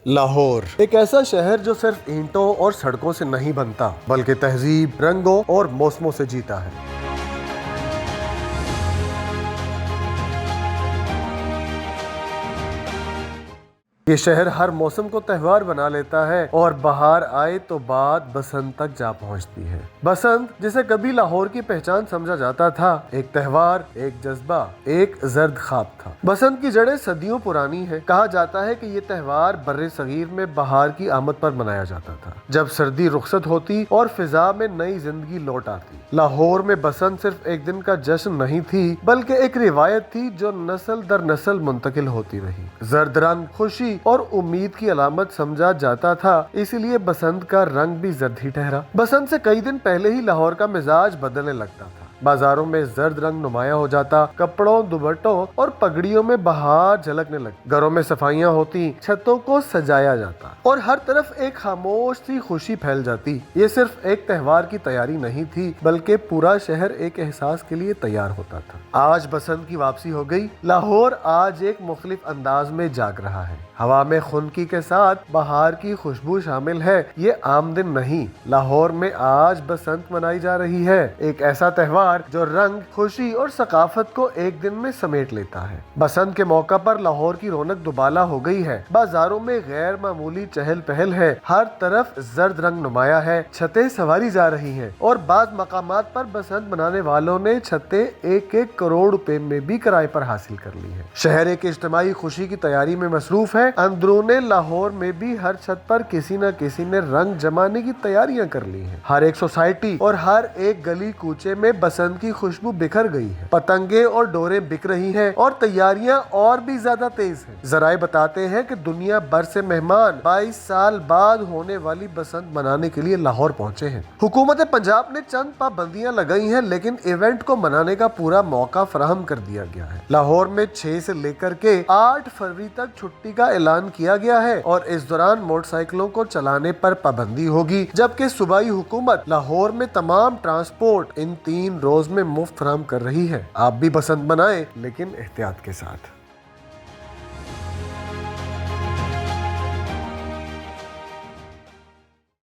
لاہور ایک ایسا شہر جو صرف اینٹوں اور سڑکوں سے نہیں بنتا بلکہ تہذیب، رنگوں اور موسموں سے جیتا ہے۔ یہ شہر ہر موسم کو تہوار بنا لیتا ہے اور بہار آئے تو بات بسنت تک جا پہنچتی ہے۔ بسنت جسے کبھی لاہور کی پہچان سمجھا جاتا تھا، ایک تہوار، ایک جذبہ، ایک زرد خواب تھا۔ بسنت کی جڑیں صدیوں پرانی ہے۔ کہا جاتا ہے کہ یہ تہوار بر صغیر میں بہار کی آمد پر منایا جاتا تھا، جب سردی رخصت ہوتی اور فضا میں نئی زندگی لوٹ آتی۔ لاہور میں بسنت صرف ایک دن کا جشن نہیں تھی بلکہ ایک روایت تھی جو نسل در نسل منتقل ہوتی رہی۔ زرد رنگ خوشی اور امید کی علامت سمجھا جاتا تھا، اسی لیے بسنت کا رنگ بھی زرد ہی ٹھہرا۔ بسنت سے کئی دن پہلے ہی لاہور کا مزاج بدلنے لگتا تھا۔ بازاروں میں زرد رنگ نمایاں ہو جاتا، کپڑوں، دوپٹوں اور پگڑیوں میں بہار جھلکنے لگتی، گھروں میں صفائیاں ہوتی، چھتوں کو سجایا جاتا اور ہر طرف ایک خاموش سی خوشی پھیل جاتی۔ یہ صرف ایک تہوار کی تیاری نہیں تھی بلکہ پورا شہر ایک احساس کے لیے تیار ہوتا تھا۔ آج بسنت کی واپسی ہو گئی۔ لاہور آج ایک مختلف انداز میں جاگ رہا ہے۔ ہوا میں خنکی کے ساتھ بہار کی خوشبو شامل ہے۔ یہ عام دن نہیں، لاہور میں آج بسنت منائی جا رہی ہے، ایک ایسا تہوار جو رنگ، خوشی اور ثقافت کو ایک دن میں سمیٹ لیتا ہے۔ بسنت کے موقع پر لاہور کی رونق دوبالا ہو گئی ہے۔ بازاروں میں غیر معمولی چہل پہل ہے، ہر طرف زرد رنگ نمایاں ہے، چھتیں سنواری جا رہی ہیں اور بعض مقامات پر بسنت منانے والوں نے چھتیں 1-1 کروڑ روپے میں بھی کرائے پر حاصل کر لی ہے۔ شہر ایک اجتماعی خوشی کی تیاری میں مصروف ہے۔ اندرون لاہور میں بھی ہر چھت پر کسی نہ کسی نے رنگ جمانے کی تیاریاں کر لی ہیں۔ ہر ایک سوسائٹی اور ہر ایک گلی کوچے میں بسنت کی خوشبو بکھر گئی ہے۔ پتنگیں اور ڈوریں بک رہی ہیں اور تیاریاں اور بھی زیادہ تیز ہیں۔ ذرائع بتاتے ہیں کہ دنیا بھر سے مہمان 22 سال بعد ہونے والی بسنت منانے کے لیے لاہور پہنچے ہیں۔ حکومت پنجاب نے چند پابندیاں لگائی ہیں لیکن ایونٹ کو منانے کا پورا موقع فراہم کر دیا گیا ہے۔ لاہور میں 6 سے لے کر کے 8 فروری تک چھٹی کا اعلان کیا گیا ہے اور اس دوران موٹر سائیکلوں کو چلانے پر پابندی ہوگی، جبکہ صوبائی حکومت لاہور میں تمام ٹرانسپورٹ ان 3 روز میں مفت فراہم کر رہی ہے۔ آپ بھی بسنت منائیں لیکن احتیاط کے ساتھ۔